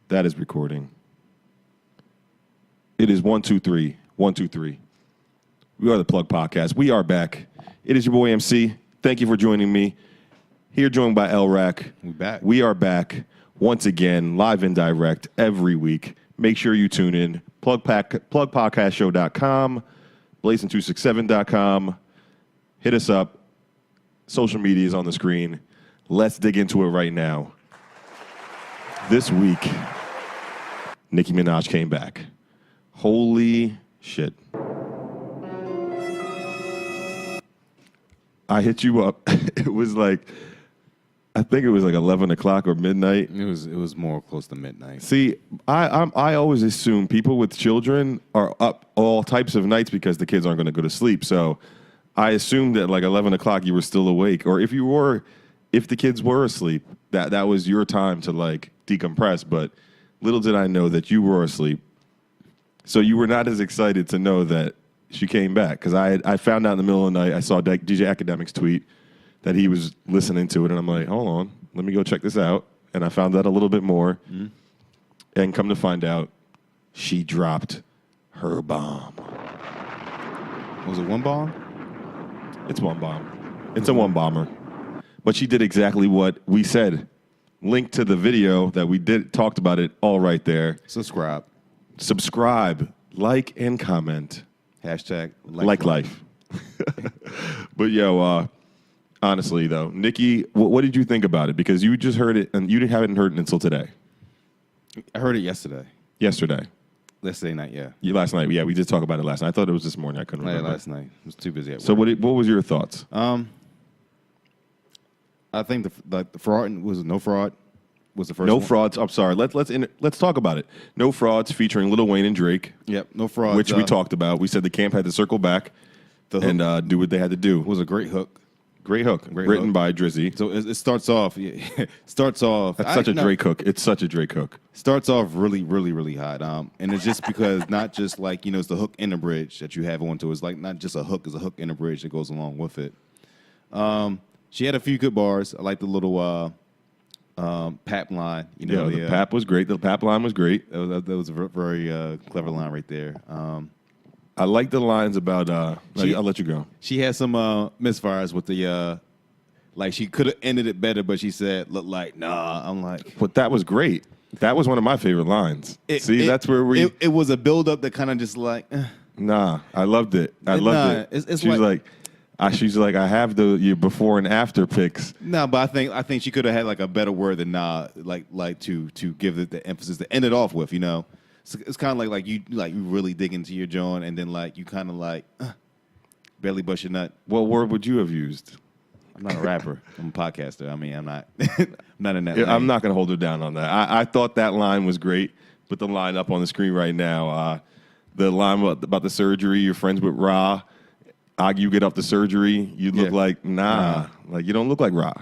That is recording. It is 1, 2, 3. 1, 2, 3. We are the Plug Podcast. We are back. It is your boy MC. Thank you for joining me. Here joined by Lrac. We back. We are back once again, live and direct every week. Make sure you tune in. Plugpodcastshow.com, blazing267.com. Hit us up. Social media is on the screen. Let's dig into it right now. This week, Nicki Minaj came back. Holy shit. I hit you up. It was like, I think it was like 11 o'clock or midnight. It was more close to midnight. See, I always assume people with children are up all types of nights because the kids aren't going to go to sleep. So I assumed that like 11 o'clock you were still awake. Or if the kids were asleep, that was your time to like decompress. But little did I know that you were asleep. So you were not as excited to know that she came back. Because I found out in the middle of the night, I saw DJ Academic's tweet that he was listening to it. And I'm like, hold on, let me go check this out. And I found out a little bit more. Mm-hmm. And come to find out, she dropped her bomb. Was it one bomb? It's one bomb. It's a one bomber. But she did exactly what we said. Link to the video that we talked about it all right there. Subscribe, like, and comment. Hashtag like life. But yo, honestly though, Nicki, what did you think about it? Because you just heard it and you haven't heard it until today. I heard it yesterday. Yesterday night, yeah. Last night, yeah. We did talk about it last night. I thought it was this morning. I couldn't remember. Last night. I was too busy at work. So what was your thoughts? I think the fraud was no fraud. Was the first No one. Frauds. I'm sorry. Let's talk about it. No Frauds featuring Lil Wayne and Drake. Yep, No Frauds. Which we talked about. We said the camp had to circle back and do what they had to do. It was a great hook. Great hook. Written by Drizzy. So it starts off. Yeah, starts off. That's such a Drake hook. It's such a Drake hook. Starts off really, really, really hot. And it's just because not just like, it's the hook and the bridge that you have onto it. It's like not just a hook, it's a hook and a bridge that goes along with it. She had a few good bars. I like the little pap line. The pap was great. The pap line was great. That was a very clever line right there. I like the lines about. I'll let you go. She had some misfires with the like she could have ended it better, but she said, "Look like nah." I'm like, but that was great. That was one of my favorite lines. That's where we. It was a build up that kind of just like. Nah, I loved it. I loved it. She's like. She's like, I have your before and after pics. No, but I think she could have had like a better word than nah, like to give it the emphasis to end it off with, It's kind of like you really dig into your joint and then like you kind of like barely bust your nut. What word would you have used? I'm not a rapper. I'm a podcaster. I mean, I'm not I'm not in that lane. I'm not going to hold her down on that. I thought that line was great. Put the line up on the screen right now. The line about the surgery, you're friends with Ra. You get off the surgery, you look like nah. Like you don't look like Ra.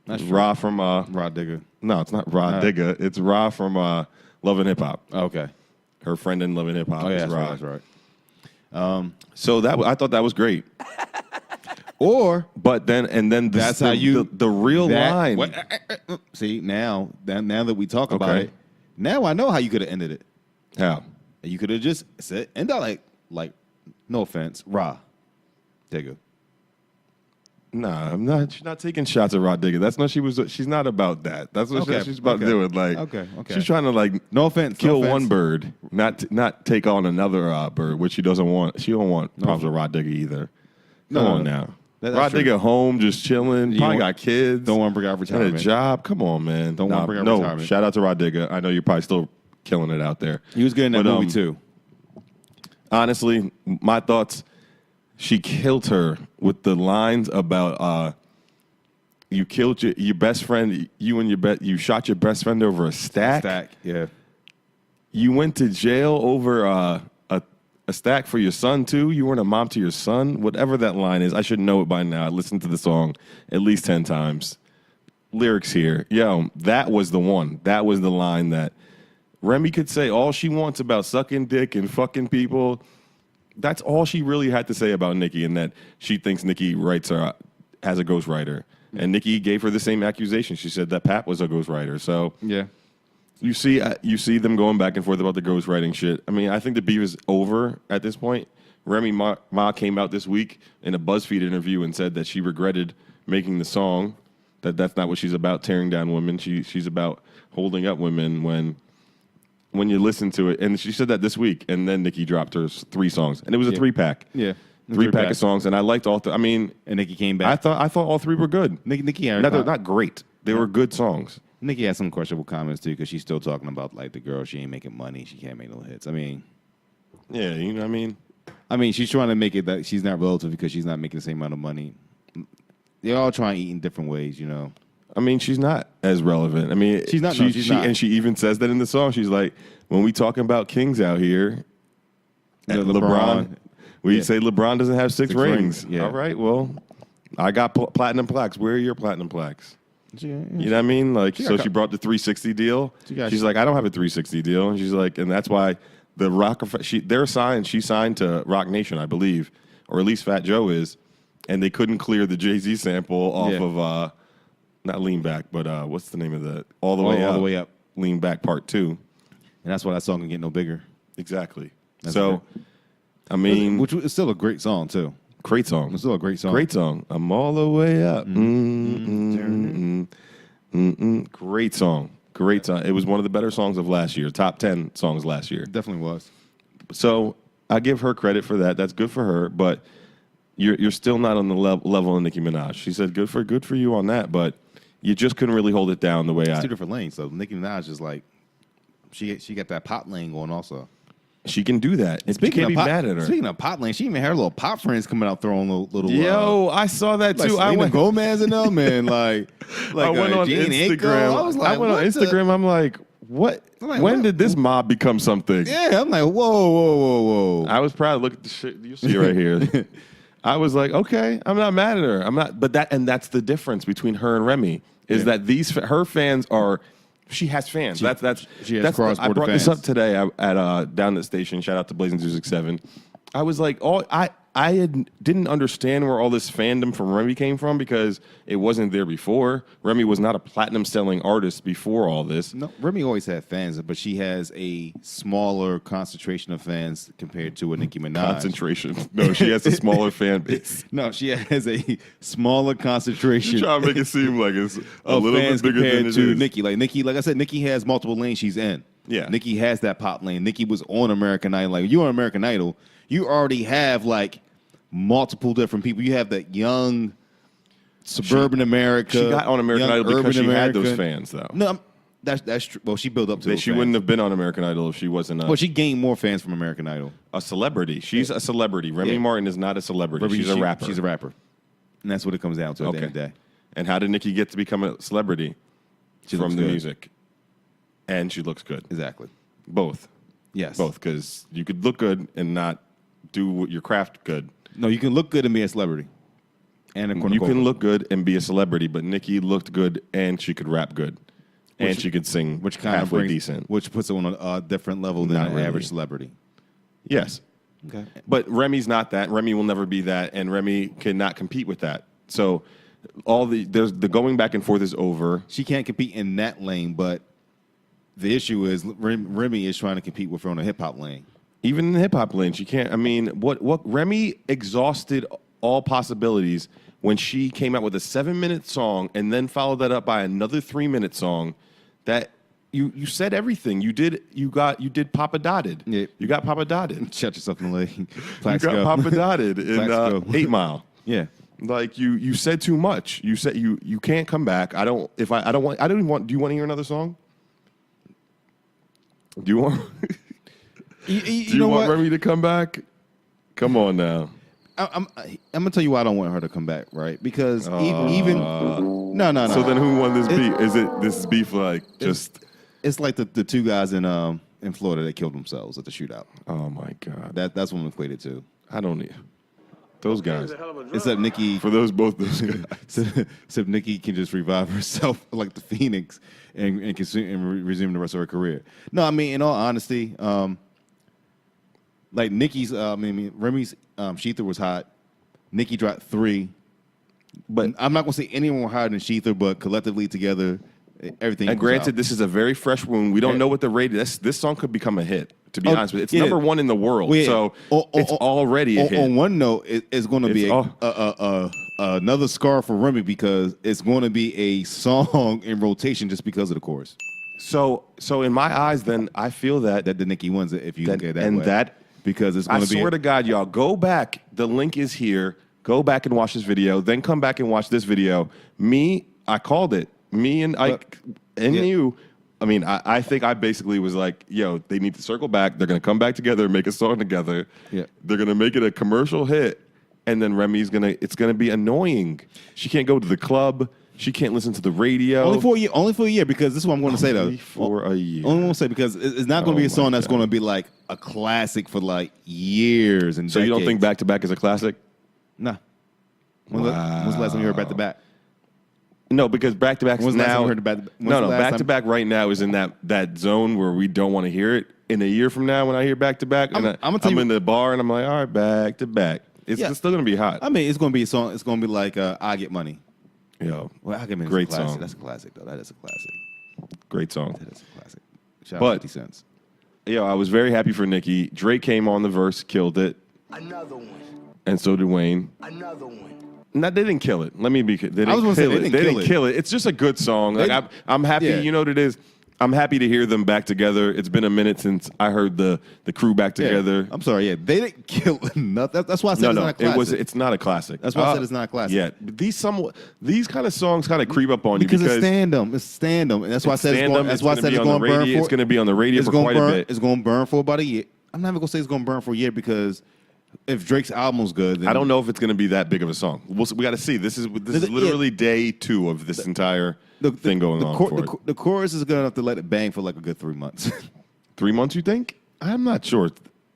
That's Ra from Ra Digger. No, it's not Ra Digger. It's Ra from Love and Hip Hop. Oh, okay. Her friend in Love and Hip Hop is that's Ra. right. That's right. So I thought that was great. But then that's how the real line. See now that we talk about it, now I know how you could have ended it. How? You could have just said end out like no offense, Ra Digger. Nah, I'm not. She's not taking shots at Ra Digger. That's not. She's not about that. That's what she's about doing. Like, okay. She's trying to like, no offense, kill one bird, not take on another bird, which she doesn't want. She don't want problems with Ra Digger either. Come on now. Ra Digger home, just chilling. Probably got kids. Don't want to bring out retirement. And a job. Come on, man. Don't want to bring out retirement. Shout out to Ra Digger. I know you're probably still killing it out there. He was good in that movie too. Honestly, my thoughts. She killed her with the lines about you killed your best friend. You shot your best friend over a stack. Yeah. You went to jail over a stack for your son too. You weren't a mom to your son. Whatever that line is, I should know it by now. I listened to the song at least 10 times. Lyrics here, that was the one. That was the line that Remy could say all she wants about sucking dick and fucking people. That's all she really had to say about Nicki, and that she thinks Nicki writes her as a ghostwriter. And Nicki gave her the same accusation. She said that Pat was a ghostwriter. So yeah, You see them going back and forth about the ghostwriting shit. I mean, I think the beef is over at this point. Remy Ma came out this week in a BuzzFeed interview and said that she regretted making the song. That's not what she's about, tearing down women. She's about holding up women when you listen to it. And she said that this week. And then Nicki dropped her 3 songs, and it was a 3-pack. Yeah, 3-pack of songs, and I liked all. I mean, and Nicki came back. I thought all 3 were good. Nicki had they're not great. They were good songs. Nicki had some questionable comments too, because she's still talking about like the girl. She ain't making money. She can't make no hits. I mean, yeah, you know what I mean. She's trying to make it that she's not relative because she's not making the same amount of money. They're all trying to eat in different ways, you know. I mean, she's not as relevant. I mean, she's not. She's not. And she even says that in the song. She's like, when we talking about kings out here, LeBron, we say LeBron doesn't have 6 rings. Yeah. All right, well, I got platinum plaques. Where are your platinum plaques? Yeah. You know what I mean? Like, she brought the 360 deal. She's like, I don't have a 360 deal. And she's like, and that's why the they're signed. She signed to Rock Nation, I believe, or at least Fat Joe is, and they couldn't clear the Jay-Z sample off of not Lean Back, but what's the name of the All the Way Up? Lean Back Part 2. And that's why that song can get no bigger. Exactly. That's so, I mean, which is still a great song too. Great song. It's still a great song. Great song. I'm all the way up. Great song. Great song. It was one of the better songs of last year. Top 10 songs last year. Definitely was. So I give her credit for that. That's good for her. But you're still not on the level of Nicki Minaj. She said good for you on that. But you just couldn't really hold it down the way it's 2 different lanes. So Nicki Minaj is like she got that pop lane going also. She can do that. You can't be mad at her. Speaking of pop lane, she even had her little pop friends coming out throwing little. Yo, I saw that too. I went Gomez and them, and I went on Instagram. I went on Instagram. I'm like, what? When did this mob become something? Yeah, I'm like, whoa. I was proud. Look at the shit. You see right here. I was like, okay, I'm not mad at her. I'm not, but that's the difference between her and Remy is that her fans are. She has fans. She has cross-border I brought fans. this up today at down at the station. Shout out to Blazing 267. I was like, didn't understand where all this fandom from Remy came from because it wasn't there before. Remy was not a platinum selling artist before all this. No, Remy always had fans, but she has a smaller concentration of fans compared to a Nicki Minaj. Concentration. No, she has a smaller fan base. No, she has a smaller concentration. You trying to make it seem like it's a little bit bigger than it is. Nicki. Like I said, Nicki has multiple lanes she's in. Yeah. Nicki has that pop lane. Nicki was on American Idol. Like, you on American Idol, you already have like multiple different people. You have that young suburban America. She got on American Idol because she had those American. fans, though. No, that's true. Well, she built up to those She fans. wouldn't have been on American Idol if she wasn't Well, she gained more fans from American Idol. a celebrity. She's a celebrity. Remy Martin is not a celebrity. She's a rapper. She's a rapper. And that's what it comes down to at the end of the day. And how did Nicki get to become a celebrity? From the music. And she looks good. Exactly. Both. Yes. Both, because you could look good and not do your craft good. No, you can look good and be a celebrity. And you can look good and be a celebrity, but Nicki looked good and she could rap good. And she could sing which kind halfway of decent. Which puts her on a different level than an average celebrity. Yes. Okay. But Remy's not that. Remy will never be that, and Remy cannot compete with that. So there's the going back and forth is over. She can't compete in that lane, but the issue is Remy is trying to compete with her on a hip hop lane. Even in the hip hop lane, she can't. I mean, what Remy exhausted all possibilities when she came out with a 7-minute song and then followed that up by another 3-minute song. That you said everything. You did Papa Dotted. Yeah. You got Papa Dotted. Shut yourself in the leg. You got Papa Dotted in 8 Mile. Yeah. Like you said too much. You said you can't come back. I don't even want. Do you want to hear another song? Do you want? Do you want Remy to come back? Come on now. I'm gonna tell you why I don't want her to come back, right? Because even no. So then, who won this beef? Is it this beef like just? It's like the 2 guys in Florida that killed themselves at the shootout. Oh my God. That's what I'm equated to. I don't need those guys. Except Nicki. For both those guys. Except Nicki can just revive herself like the Phoenix and resume the rest of her career. No, I mean, in all honesty, like Nicki's, Remy's SHEther was hot. Nicki dropped 3. But I'm not going to say anyone higher than SHEther, but collectively together, everything. And granted, this is a very fresh wound. We don't know what the rate is. This song could become a hit, to be honest with you. It's number one in the world, so it's already a hit. On one note, it's going to be another scar for Remy because it's going to be a song in rotation just because of the chorus. So in my eyes, then I feel that the Nicki wins it if you look at it that and way. that because it's going to be. I swear to God, y'all, go back. The link is here. Go back and watch this video. Then come back and watch this video. I called it. Me and Ike and you. I mean, I think I basically was like, yo, they need to circle back. They're going to come back together and make a song together. Yeah. They're going to make it a commercial hit. And then it's going to be annoying. She can't go to the club. She can't listen to the radio. Only for a year, because this is what I'm going to say, though. Only for a year. Only going to say, because it's not going to be a song that's going to be like a classic for like years and So decades. you don't think Back to Back is a classic? Nah. When's the last time you heard Back to Back? No, because Back to Back is now. Back to Back right now is in that zone where we don't want to hear it. In a year from now, when I hear Back to Back, I'm in the bar and I'm like, all right, Back to Back. It's still gonna be hot. I mean, it's gonna be a song. It's gonna be like I Get Money. Yo, well, I Get Money. Great song. That's a classic, though. That is a classic. Great song. That is a classic. Shout out 50 Cent. Yo, I was very happy for Nicki. Drake came on the verse, killed it. Another one. And so did Wayne. Another one. No, they didn't kill it. Let me be. They didn't kill it. It's just a good song. Like I'm happy. Yeah. You know what it is. I'm happy to hear them back together. It's been a minute since I heard the crew back together. I'm sorry. Yeah, they didn't kill nothing. That's why I said it's not a classic. It's not a classic. That's why I said it's not a classic. Yeah, these kind of songs kind of creep up on you because it's stand-em. It's stand-em, and that's why I said it's going. That's why I said it's going to burn. It's going to be on the radio for quite a bit. It's going to burn for about a year. I'm not even going to say it's going to burn for a year because if Drake's album's good, then I don't know if it's going to be that big of a song. We got to see. This is literally day 2 of this entire thing going on. The chorus is good enough to let it bang for like a good 3 months. 3 months, you think? I'm not sure.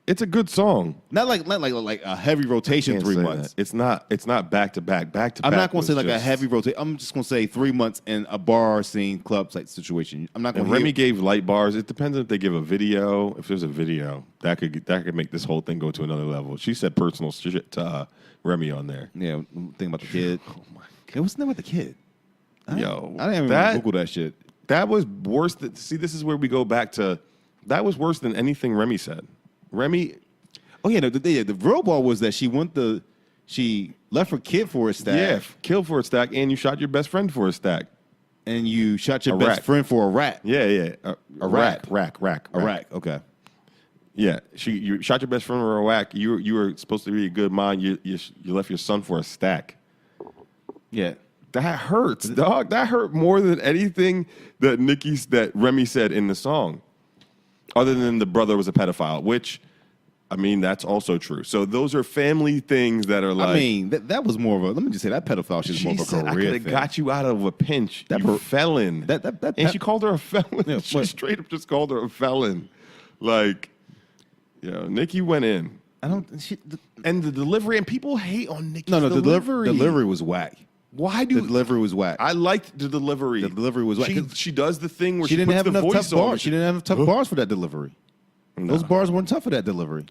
It's a good song. Not like a heavy rotation. 3 months. It's not back to back. Back to back. I'm not going to say like a heavy rotation. I'm just going to say 3 months in a bar scene, club type situation. I'm not going to. Remy gave light bars. It depends if they give a video. If there's a video, that could make this whole thing go to another level. She said personal shit to Remy on there. Yeah, think about the kid. Oh my God. What's the name about the kid? I didn't even Google that shit. That was worse. See, this is where we go back to. That was worse than anything Remy said. Remy. Oh yeah, the real ball was that she left her kid for a stack. Yeah, killed for a stack, and you shot your best friend for a stack. And you shot your best friend for a rat. Yeah. A rat. Rack. Okay. Yeah, you shot your best friend for a whack. You were supposed to be a good mom. You left your son for a stack. Yeah. That hurts, dog. That hurt more than anything that Remy said in the song. Other than the brother was a pedophile, which, I mean, that's also true. So those are family things that are like. I mean, that was more of a. Let me just say that pedophile shit is more of a career thing. I could have got you out of a pinch. You felon. And she called her a felon. Yeah, she straight up just called her a felon. Like, Nicki went in. And the delivery, and people hate on Nicki's delivery. The delivery was whack. The delivery was whack. I liked the delivery. The delivery was whack. She does the thing where she didn't have enough tough bars. on. She didn't have enough tough bars for that delivery. No. Those bars weren't tough for that delivery.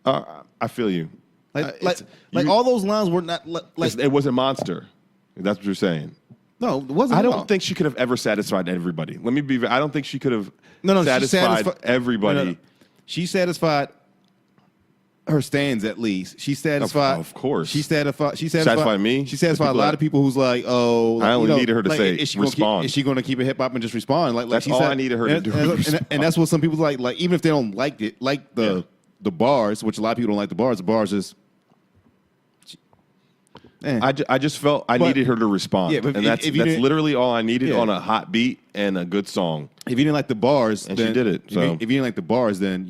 I feel you. All those lines were not like. It was a monster. That's what you're saying. No, it wasn't. I don't think she could have ever satisfied everybody. Let me be. I don't think she could have satisfied everybody. No. She satisfied her stands at least. She satisfied. Of course. She satisfied me. She satisfied a lot of people who's like, oh. I only needed her to say respond. Is she going to keep it hip hop and just respond? That's all I needed her to do. And that's what some people like. Like even if they don't like it, like the bars, which a lot of people don't like the bars. The bars is. I just felt I needed her to respond. Yeah, and that's literally all I needed on a hot beat and a good song. If you didn't like the bars, and she did it. So if you didn't like the bars, then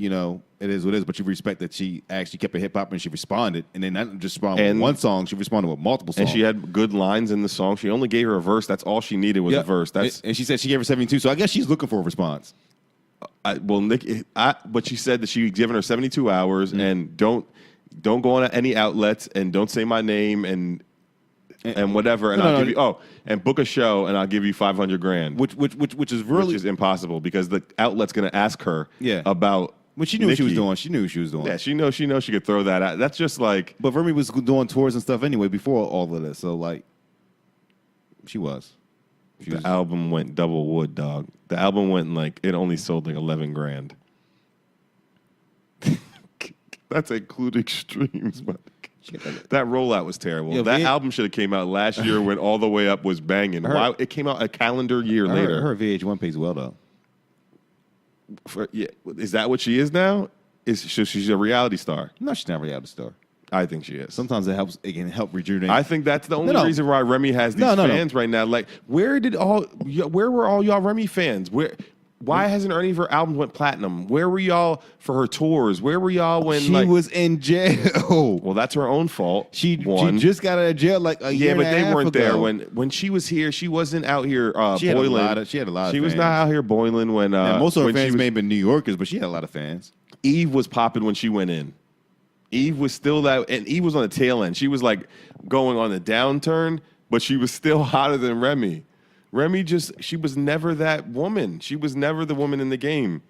it is what it is. But you respect that she actually kept it hip hop and she responded, and then not just responded with one song. She responded with multiple songs, and she had good lines in the song. She only gave her a verse. That's all she needed was a verse. And she said she gave her 72. So I guess she's looking for a response. But she said that she given her 72 hours and don't go on any outlets and don't say my name and whatever, and I'll give you and book a show and I'll give you $500,000, which is really impossible because the outlet's going to ask her about. But she knew what she was doing. She knew what she was doing. Yeah, she knows she could throw that out. That's just like. But Remy was doing tours and stuff anyway before all of this, so like, she was. The album went double wood, dog. The album went like it only sold like 11 grand. That's including streams, but that rollout was terrible. Yo, that album should have came out last year when All the Way Up was banging. Why it came out a calendar year later? Her VH1 pays well though. Is that what she is now? She's a reality star? No, she's not a reality star. I think she is. Sometimes it can help rejuvenate. I think that's the only reason why Remy has these fans right now. Like, where were all y'all Remy fans? Why hasn't any of her albums went platinum? Where were y'all for her tours? Where were y'all when she was in jail? Well, that's her own fault. She just got out of jail like a year and a half ago. Yeah, but they weren't there when she was here. She wasn't out here boiling. She had a lot of She fans. was not out here boiling when. Most of her fans may have been New Yorkers, but she had a lot of fans. Eve was popping when she went in. Eve was still that, and Eve was on the tail end. She was like going on the downturn, but she was still hotter than Remy. Remy she was never that woman. She was never the woman in the game.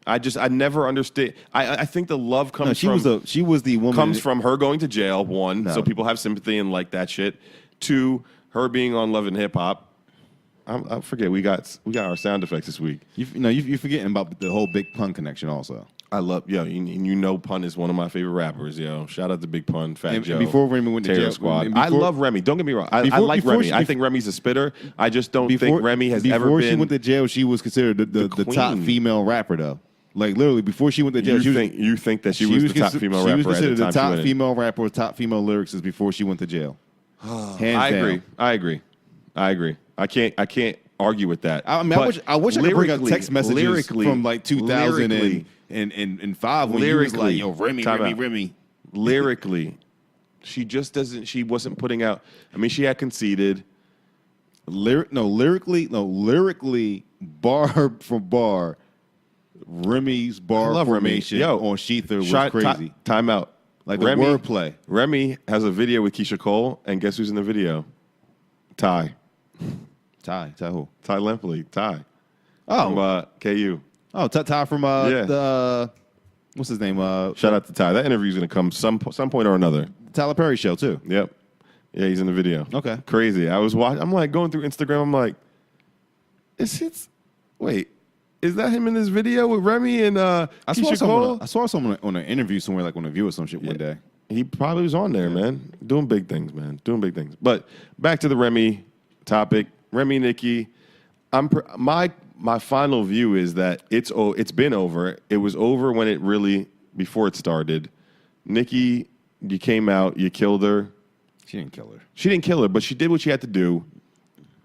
I never understood. I think the love comes from. She was the woman. Comes from her going to jail, one, so people have sympathy and like that shit. Two, her being on Love and Hip Hop. I forget, we got our sound effects this week. You're forgetting about the whole Big Pun connection also. I love, Pun is one of my favorite rappers, yo. Shout out to Big Pun, Fat Joe. And before Remy went to jail, Squad. I love Remy. Don't get me wrong. I like Remy. I think Remy's a spitter. I just don't think Remy has ever been. Before she went to jail, she was considered the top female rapper, though. Like literally, before she went to jail, you think that she was the top female rapper? She was considered the top female rapper, top female lyricist before she went to jail. I agree. I can't argue with that. I mean, I wish I could bring up text messages from like 2005 when you was like, yo, Remy. Lyrically, she just doesn't. She wasn't putting out. I mean, she had conceded. Lyrically, bar for bar, Remy's bar formation on SHEther was crazy. Time out. Like the wordplay. Remy has a video with Keisha Cole, and guess who's in the video? Ty who? Ty Lempley. Ty. Oh. From KU. Oh, Ty from the what's his name? Shout out to Ty. That interview's gonna come some point or another. Tyler Perry show too. Yep. Yeah, he's in the video. Okay. Crazy. I was watching. I'm like going through Instagram. I'm like, wait, is that him in this video with Remy and Keisha Cole? I saw someone on an interview somewhere, like on a View or some shit one day. He probably was on there, man. Doing big things, man. Doing big things. But back to the Remy topic. Remy, Nicki. My final view is that it's been over. It was over before it started. Nicki, you came out, you killed her. She didn't kill her. She didn't kill her, but she did what she had to do.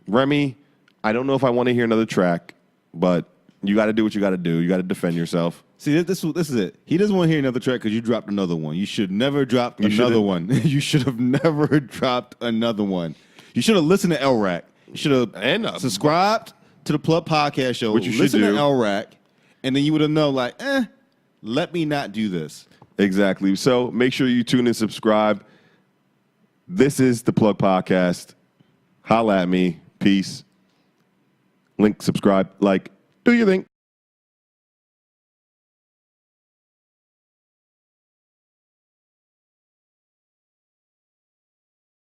Remy, I don't know if I want to hear another track, but you got to do what you got to do. You got to defend yourself. See, this is it. He doesn't want to hear another track because you dropped another one. You should never drop another one. You should have never dropped another one. You should have listened to Lrac. You should have subscribed to the Plug Podcast Show. Which you should listen do. to Lrac, and then you would have known, like, let me not do this. Exactly. So make sure you tune in, subscribe. This is the Plug Podcast. Holla at me. Peace. Link, subscribe, like, do your thing.